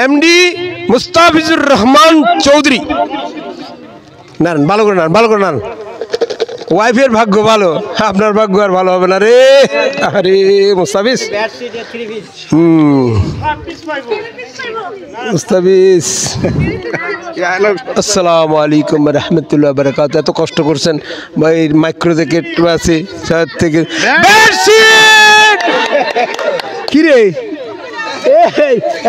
MD Mustafizur Rahman Chowdhury. নান ভালো করে নান, ভালো করে নান। ওয়াইফের ভাগ্য ভালো, আপনার ভাগ্য আর ভালো হবে না রে। আরে মুস্তাফিজ, মুস্তাফিজ, আসসালামু আলাইকুম রহমতুল্লাহ বারাকাতুহু। এত কষ্ট করছেন ভাই, মাইক্রো থেকে আছে থেকে কি রে,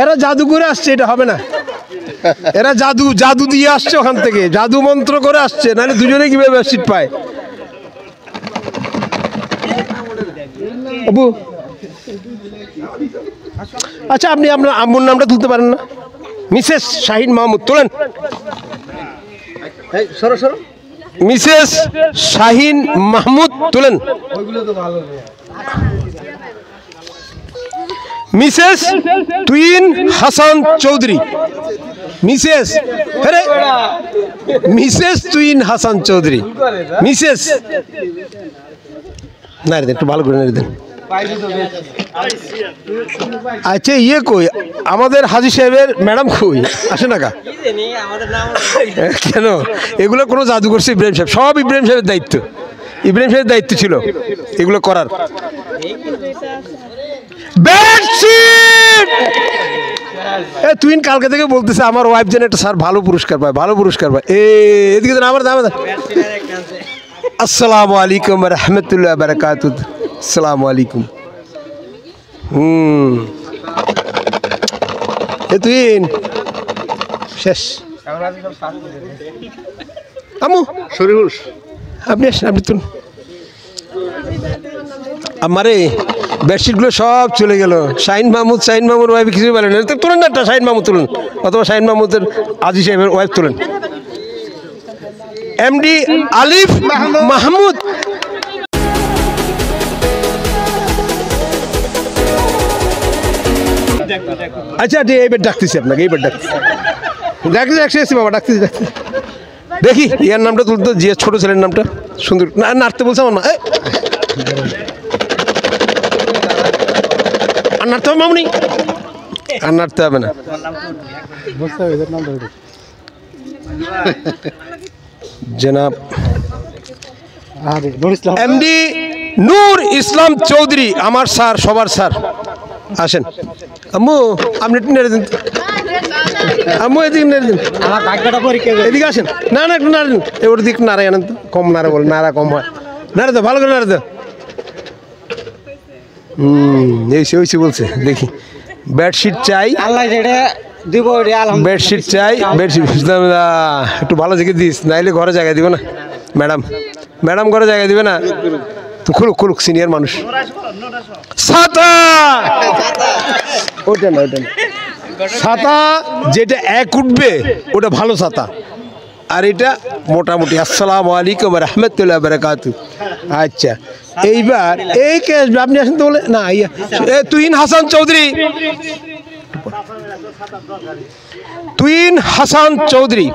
এরা জাদু করে আসছে, এটা হবে না। এরা জাদু জাদু দিয়ে আসছে, ওখান থেকে জাদু মন্ত্র করে আসছে, নাহলে দুজনে কিভাবে বেডশিট পায়। আবু, আচ্ছা আপনি আপনার আম্মুর নামটা তুলতে পারেন না? মিসেস শাহিন মাহমুদ তোলেন। মিসেস শাহিন মাহমুদ তোলেন। মিসেস তুইন হাসান চৌধুরী। মিসেস, আরে মিসেস তুইন হাসান চৌধুরী। মিসেস না রে, একটু ভালো করে না দেন। আচ্ছা ইয়ে কই আমাদের হাজি সাহেবের ম্যাডাম কই, আসে না কা? কেন এগুলো কোনো জাদু করছে ইব্রাহিম সাহেব, সব ইব্রাহিম সাহেবের দায়িত্ব। ইব্রাহিম সাহেবের দায়িত্ব ছিল এগুলো করার। তুই কালকে থেকে বলতেছে আমার ওয়াইফ যেন একটা স্যার ভালো পুরস্কার পায়, ভালো পুরস্কার পায়। এদিকে আমার দাম। আসসালামু আলাইকুম রহমতুল্লাহ বারাকাতুহু। আসসালামু আলাইকুম। তুই শেষ আমু শরীফুল, আপনি আসেন, আপনি তুন। আমারে বেডশিটগুলো সব চলে গেল। শাহিন মাহমুদ, শাহিন মাহমুদ ওয়াইফ কিছু বলেন না, তুলেন না একটা শাহিন মাহমুদ তুলুন, অথবা শাহিন মাহমুদের আজি সাহেবের ওয়াইফ তুলেন। এমডি আলিফ মাহমুদ। আচ্ছা এইবার ডাকতেছি আপনাকে, এইবার ডাকতেছি বাবা, ডাকতেছি। দেখি ইয়ার নামটা তুলতো, যে ছোট ছেলের নামটা সুন্দর না, নাড়তে বলছে আমার মা। আর নাড়তে হবে মামুনি, আর নাড়তে হবে না। জনাব এমডি নূর ইসলাম চৌধুরী, আমার স্যার, সবার স্যার। আসেন আম্মু, আপনি একটু নেড়ে দিন। আম্মু এদিকে নেড়ে দিন, এদিকে আসেন। না না একটু নাড়ে দিন, ওর দিক নাড়াই আনেন তো, কম নাড়ে বল, নাড়া কম হয়। নাড়ে তো, ভালো করে নাড়ে তো। এই বলছে দেখি। বেডশিট চাই, বেডশিট চাই, বেডশিট একটু ভালো জায়গায় দিস, নাইলে ঘরে জায়গা দিবে না। ম্যাডাম, ম্যাডাম ঘরে জায়গা দিবে না তো। খুলুক খুলুক, সিনিয়র মানুষ। ছাতা, ওটা না, ওটা না। ছাতা যেটা এক উঠবে ওটা ভালো ছাতা, আর এটা মোটামুটি। আসসালামু আলাইকুম রহমতুল্লাহ বারাকাতুহু। আচ্ছা এইবার এই কে আসবে, আপনি আসেন তো বলে না। তুইন হাসান চৌধুরী, তুইন হাসান চৌধুরী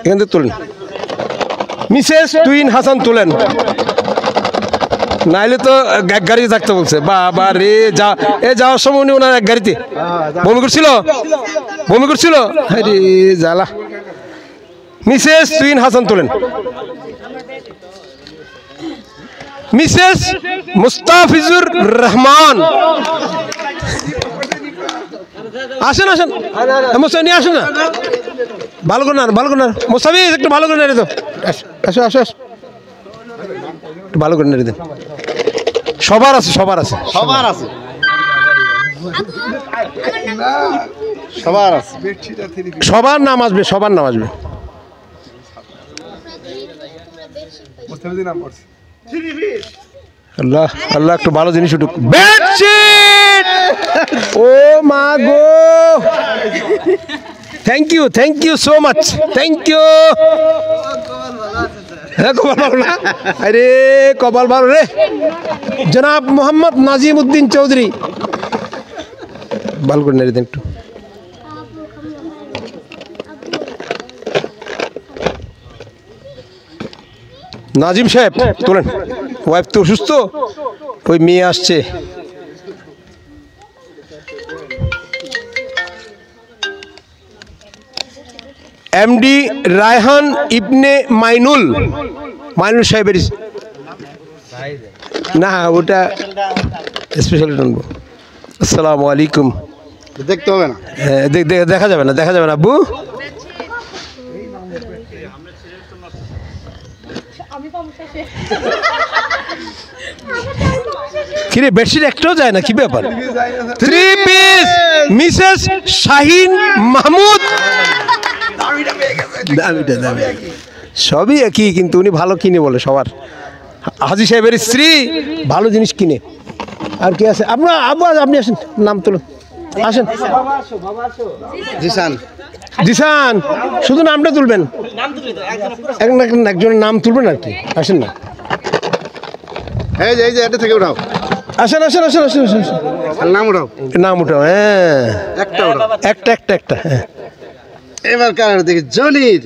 এখান থেকে তুলেন। মিসেস তুইন হাসান তুলেন, নাইলে তো এক গাড়ি থাকতে বলছে। বাবা রে, যাওয়ার সময় উনি ওনার এক গাড়িতে বমি করছিল, বমি করছিল। আরে জ্বালা। মিসেস তুইন হাসান তোলেন। মিসেস মুস্তাফিজুর রহমান, আসেন আসেন, নিয়ে আসেন না। ভালো করে না, ভালো করে না। মুস্তাফিজ একটু ভালো করে নেড়ে দাও। আসো আসো আসো, একটু ভালো করে নেড়ে দেন। সবার আছে, সবার আছে, সবার আছে, সবার আছে। সবার নাম আসবে, সবার নাম আসবে। আল্লাহ আল্লাহ, একটু ভালো জিনিস উঠুক। বেডশিট, ও মা গো, thank you so much, thank you. হ্যাঁ কপাল ভালো না, আরে কপাল ভালো রে। জনাব মোহাম্মদ নাজিম উদ্দিন চৌধুরী, ভালো করে নেড়ে দেন একটু। নাজিম সাহেব তোলেন, ওয়াইফ তো অসুস্থ, ওই মেয়ে আসছে। এমডি রায়হান ইবনে মাইনুল সাহেবের না, ওটা স্পেশাল টানবো। আসসালামু আলাইকুম। দেখতে হবে না, দেখা যাবে না, দেখা যাবে না আব্বু। কিরে বেডশিট একটাও যায় না, কি ব্যাপার? 3 পিস মিসেস শাহিন মাহমুদ। সবই একই, কিন্তু উনি ভালো কিনে বলে সবার। হাজী সাহেবের স্ত্রী ভালো জিনিস কিনে। আর কি আছে? আপনার আব্বু আপনি আসেন, নাম তুলুন, আসেন। জিসান, জিসান, শুধু নামটা তুলবেন, একজনের নাম তুলবেন আর কি। আসেন না, এই যে এটা থেকে উঠাও। আসেন আসেন আসেন আসেন আসেন। নাম উঠাও, নাম উঠাও। হ্যাঁ, একটা উঠাও, একটা। হ্যাঁ, এবার কার দেখি? জনির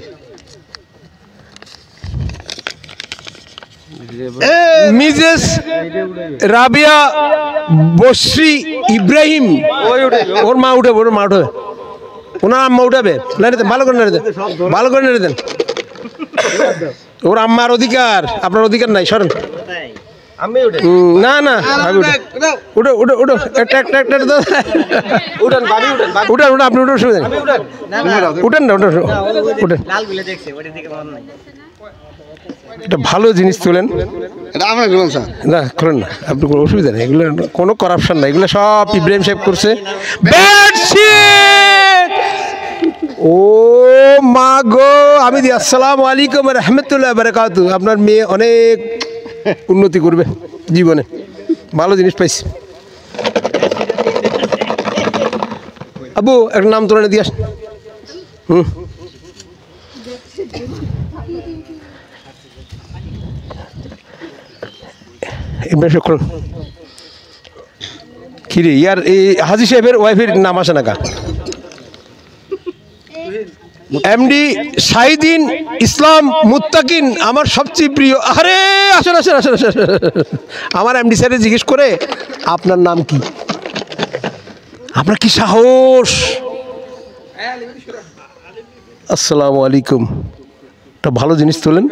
মিসেস রাবিয়া বসরি ইব্রাহিম। ওর মা উঠে, ওর মা উঠে, ওনার আম্মা উঠাবে। নাড়ে দেন, ভালো করে নাড়ে দেন, ভালো করে নাড়ে দেন। ওর আম্মার অধিকার, আপনার অধিকার নাই, সরেন। না না, উঠো উঠো উঠো, একটা উঠান, আপনি উঠে অসুবিধা নেই, উঠেন না, উঠেন। এটা ভালো জিনিস তোলেন, এটা আমরা গেলাম স্যার। না করেন না, আপনি কোনো অসুবিধা নেই, এগুলো কোনো করাপশন নাই, এগুলো সব ইব্রাহিম সাহেব করছে। ও মা গো, আমি দি আসসালামু আলাইকুম রহমতুল্লাহ বারাকাতু। আপনার মেয়ে অনেক উন্নতি করবে জীবনে, ভালো জিনিস পাইছি। আব্বু একটা নাম তোলে দিয়ে আসেন। কিরে ইয়ার এই হাজী সাহেবের ওয়াইফের নাম আসে না কা? এমডি শাহিদিন ইসলাম মুত্তাকিন, আমার সবচেয়ে প্রিয়। আরে আসেন আসেন আসেন আসেন। আমার এমডি স্যারে জিজ্ঞেস করে আপনার নাম কি? আপনার কি সাহস? আসসালামু আলাইকুম। একটা ভালো জিনিস তোলেন।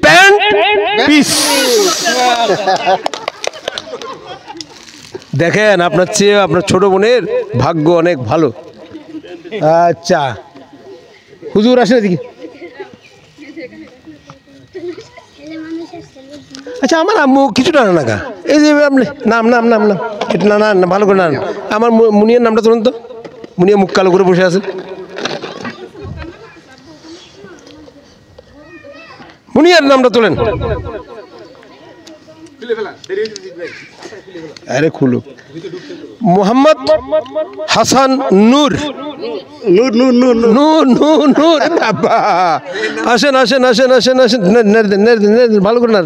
প্যান্ট পিস দেখেন, আপনার চেয়ে আপনার ছোট বোনের ভাগ্য অনেক ভালো। আচ্ছা হুজুর আসেন এদিকে। আচ্ছা আমার আম্মু কিছুটা না কা, এই যে আপনি নাম নাম নাম নাম এটা না না ভালো করে না, আমার মুনিয়ার নামটা তুলুন তো। মুনিয়া মুখ কালো করে বসে আছে, মুনিয়ার নামটা তোলেন। আরে খুলুক। মোহাম্মদ হাসান নূর। নূর নূর নূর নূর নূর নূর। আসেন আসেন আসেন আসেন আসেন, ভালো করে না।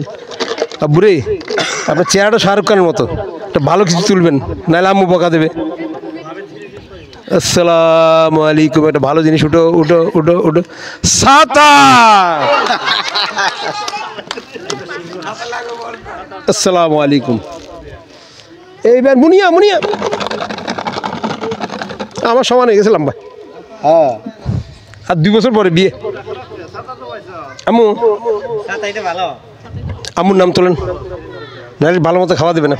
বুড়ি আপনার চেহারাটা শাহরুখ খানের মতো, একটা ভালো কিছু তুলবেন, নাহলে আম্মু বকা দেবে। আসসালামু আলাইকুম। একটা ভালো জিনিস, উঠো উঠো উঠো উঠো। সাতা। আসসালামু আলাইকুম। এইবার মুনিয়া মুনিয়া আমার সমান হয়ে গেছিলাম ভাই। হ্যাঁ, আর 2 বছর পরে বিয়ে। আম্মু, আম্মুর নাম তোলেন, নাহলে ভালো মতো খাওয়া দেবে না।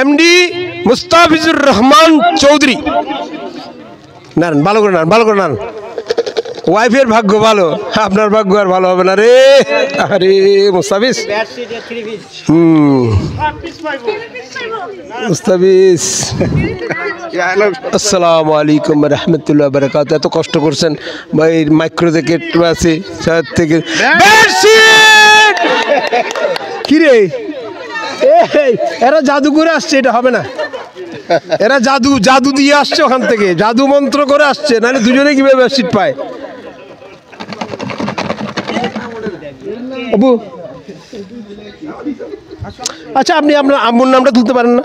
এমডি মুস্তাফিজুর রহমান চৌধুরী। নান ভালো করে নান, ভালো করে নান। ওয়াইফের ভাগ্য ভালো, আপনার ভাগ্য আর ভালো হবে না রে। আরে মুস্তাফিজ, মুস্তাফিজ। আসসালামু আলাইকুম রহমতুল্লাহ বারাকাত। এত কষ্ট করছেন ভাই, মাইক্রো থেকে আছে থেকে। কিরে এরা জাদু করে আসছে, এটা হবে না। এরা জাদু দিয়ে আসছে, ওখান থেকে জাদু মন্ত্র করে আসছে, নাহলে দুজনে কিভাবে বেডশিট পায়। আবু আচ্ছা, আপনি আপনার আম্মুর নামটা তুলতে পারেন না?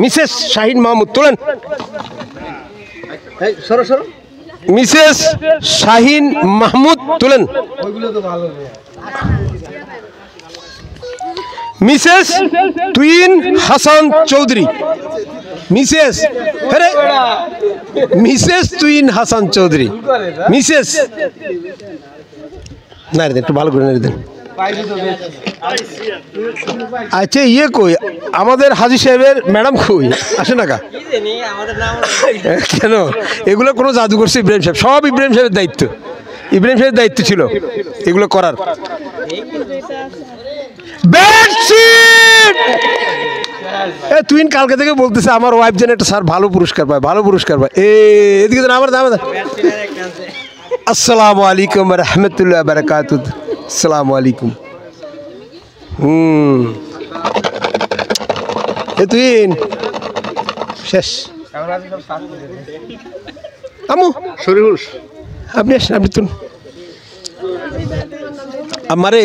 মিসেস শাহিন মাহমুদ তোলেন। সরো সরো মিসেস শাহিন মাহমুদ তোলেন। মিসেস তুইন হাসান চৌধুরী। মিসেস আরে মিসেস তুইন হাসান চৌধুরী। মিসেস না রে একটু ভালো করে দেন। আচ্ছা ইয়ে কই আমাদের হাজি সাহেবের ম্যাডাম কই আসে না কা কেন এগুলো কোনো জাদু করছে ইব্রাহিম সাহেব, সব ইব্রাহিম সাহেবের দায়িত্ব, ইব্রাহিম সাহেবের দায়িত্ব ছিল এগুলো করার। তুই কালকে থেকে বলতেছে আমার ওয়াইফ যেন একটা স্যার ভালো পুরস্কার পায়, ভালো পুরস্কার পায়। এদিকে আমার দাম। আসসালামু আলাইকুম রহমতুল্লাহ বারাকাতুহ। আসসালামু আলাইকুম। তুই শেষ আমু শরীফুল আপনি আসেন, আপনি তুলুন। আমারে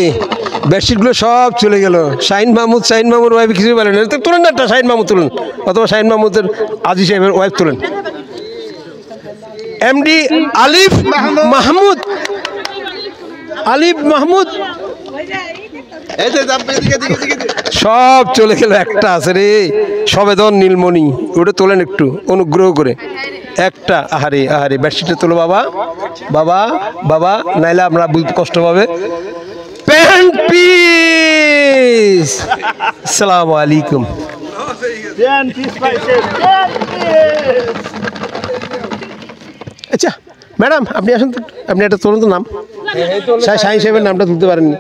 বেডশিটগুলো সব চলে গেল। শাহিন মাহমুদ, শাহিন মাহমুদ ওয়াইফ কিছুই বলেন না। তুলেন না একটা শাহিন মাহমুদ তুলুন, অথবা শাহিন মাহমুদের আজি সাহেবের ওয়াইফ তুলেন। এমডি আলিফ মাহমুদ, আলিফ মাহমুদ সব চলে গেল, একটা আছে রে সবেদন নীলমণি, ওটা তোলেন একটু অনুগ্রহ করে একটা। আহারে আহারে বেডশিটে তোলো বাবা, বাবা বাবা, নাইলে আমরা বুঝতে কষ্ট পাবে। Pant piece. আসসালামু আলাইকুম। আচ্ছা ম্যাডাম আপনি আসুন তো, আপনি একটা তোলেন তো নাম। শাহিন সাহেবের নামটা তুলতে পারেননি,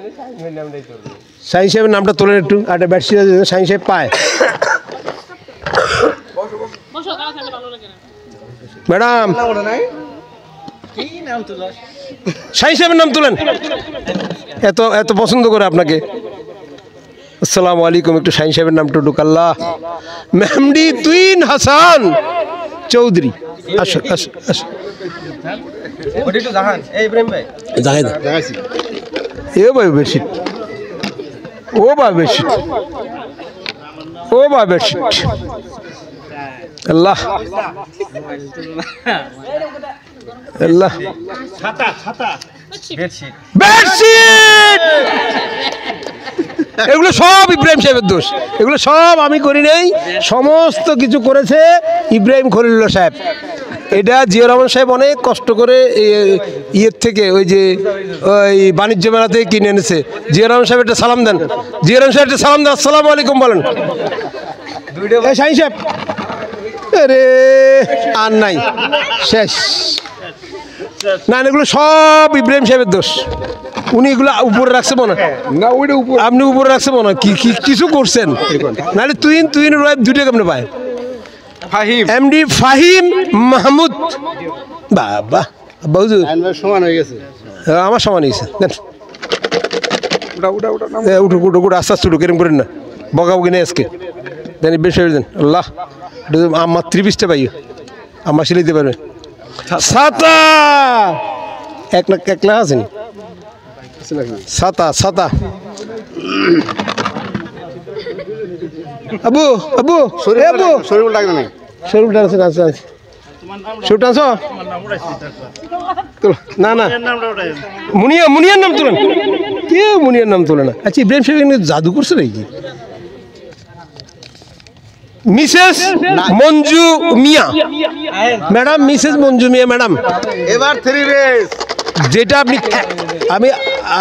শাহিন সাহেবের নামটা তোলেন একটু। আর একটা বেডশিট শাহিন সাহেব পায়। ম্যাডাম শাহিন সাহেবের নাম তুলেন, এত এত পছন্দ করে আপনাকে। আসসালামু আলাইকুম, একটু শাহিন সাহেবের নামটা ঢুকাল্লাহ। মেহমদি তুইন হাসান চৌধুরী। আসো আসো আসো। এ ভাই বেডশিট, ও ভাই বেডশিট, ও ভাই বেডশিট। আল্লাহ আল্লাহ বেডশিট। এগুলো সব ইব্রাহিম সাহেবের দোষ, এগুলো সব আমি করি নাই, সমস্ত কিছু করেছে ইব্রাহিম খলিলুল্লাহ সাহেব। এটা জিয়াউর রহমান সাহেব অনেক কষ্ট করে ইয়ের থেকে ওই যে ওই বাণিজ্য মেলা থেকে কিনে এনেছে। জিয়াউর রহমান সাহেব একটা সালাম দেন, জিয়াউর রহমান সাহেব একটা সালাম দেন। আসসালামু আলাইকুম বলেন। শাহিন সাহেব আরে আর নাই, শেষ। না এগুলো সব ইব্রাহিম সাহেবের দোষ, উনি এগুলো উপরে রাখছে মনে না, ওইটা উপরে আপনি উপরে রাখছে মনে কি কিছু করছেন, নাহলে তুইন দুইটা কেমনে পায়। এমডি ফাহিম মাহমুদ। বাবা হুজুর সমান হয়ে গেছে, আমার সমান হয়েছে। উঠো উঠো উঠো, আস্তে আস্তে উঠো, কেরম করেন না, বকাবকি নেই আজকে। দেন বেশি দেন। আল্লাহ আমার 30টা পাইও, আমার সিলে দিতে পারবে। ছাতা 1 লাখ আছেন, ছাতা ছাতা। আবু আবু আবু শরীফুল ডাকবে না, শরীফ টানছে টানছে শরীফ টানছ না না, মুনিয়ার নাম তোলেন, কেউ মুনিয়ার নাম তোলে না। আচ্ছা ইব্রাহিম সাহেব জাদু করছে নাকি? মিসেস মঞ্জু মিয়া ম্যাডাম, মিসেস মঞ্জু মিয়া ম্যাডাম। এবার 3 রেস যেটা আপনি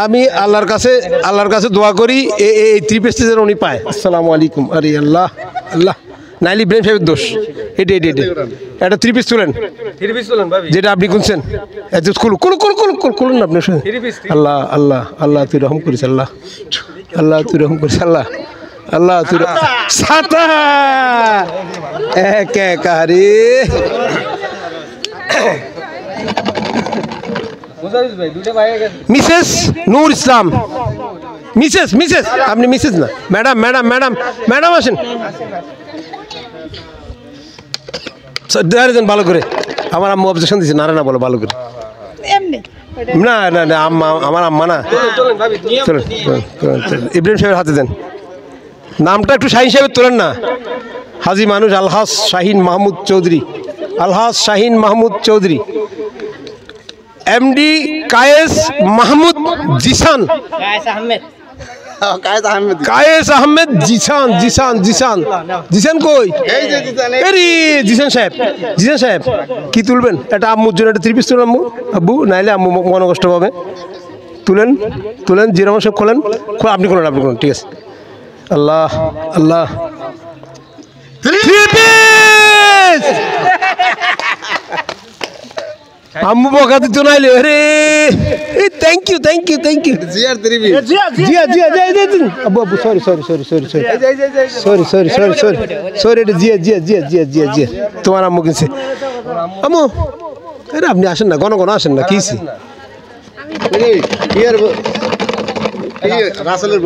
আমি আল্লাহর কাছে দোয়া করি এই 3 পেজ যেন উনি পায়। আসসালামু আলাইকুম। আরে আল্লাহ আল্লাহ, নাইলে ইব্রাহিম সাহেবের দোষ। এটা একটা 3 পিস তোলেন, যেটা আপনি খুলছেন। খুলুন না আপনি। আল্লাহ আল্লাহ আল্লাহ তুই রহম করিস, আল্লাহ আল্লাহ তুই রহম করিস, আল্লাহ আল্লাহ তুই। ছাতা একেবারে মিসেস নূর ইসলাম। মিসেস আপনি মিসেস না, ম্যাডাম ম্যাডাম ম্যাডাম ম্যাডাম আসেন। ভালো করে, আমার আম্মু অবজেকশন দিচ্ছে, না না বলো ভালো করে। না না না আম্মা, আমার আম্মা না। চলুন ইব্রাহিম সাহেবের হাতে দেন। নামটা একটু শাহিন সাহেবের তোলেন না। হাজি মানুষ আলহাস শাহিন মাহমুদ চৌধুরী। আলহাজ শাহিন মাহমুদ চৌধুরী, এমডি কায়েস মাহমুদ জিসান, কায়েস আহমেদ জিসান জিসান জিসান জিসান কই এই যে জিসান, এই- এরি জিসান সাহেব কি তুলবেন? এটা আম্মুর জন্য একটা 3 পিস তুলেন আম্মু, আব্বু নাইলে আম্মু মনে কষ্ট পাবে। তুলেন তুলেন, জিরামান সব খোলেন, আপনি খোলেন, ঠিক আছে। আল্লাহ আল্লাহ, 3 পিস আম্মু বকা দিত নাইলে। আরে thank you thank you thank you. জিয়ার 3 পিস। জিয়া জিয়া আব্বু আব্বু sorry sorry sorry sorry sorry sorry sorry sorry sorry sorry, এটা জিয়া জিয়া জিয়া জিয়া জিয়া জিয়া তোমার আম্মু কিনছে। আম্মু আরে আপনি আসেন না, ঘন ঘন আসেন না, কিছি এই, কি আর রাসেলের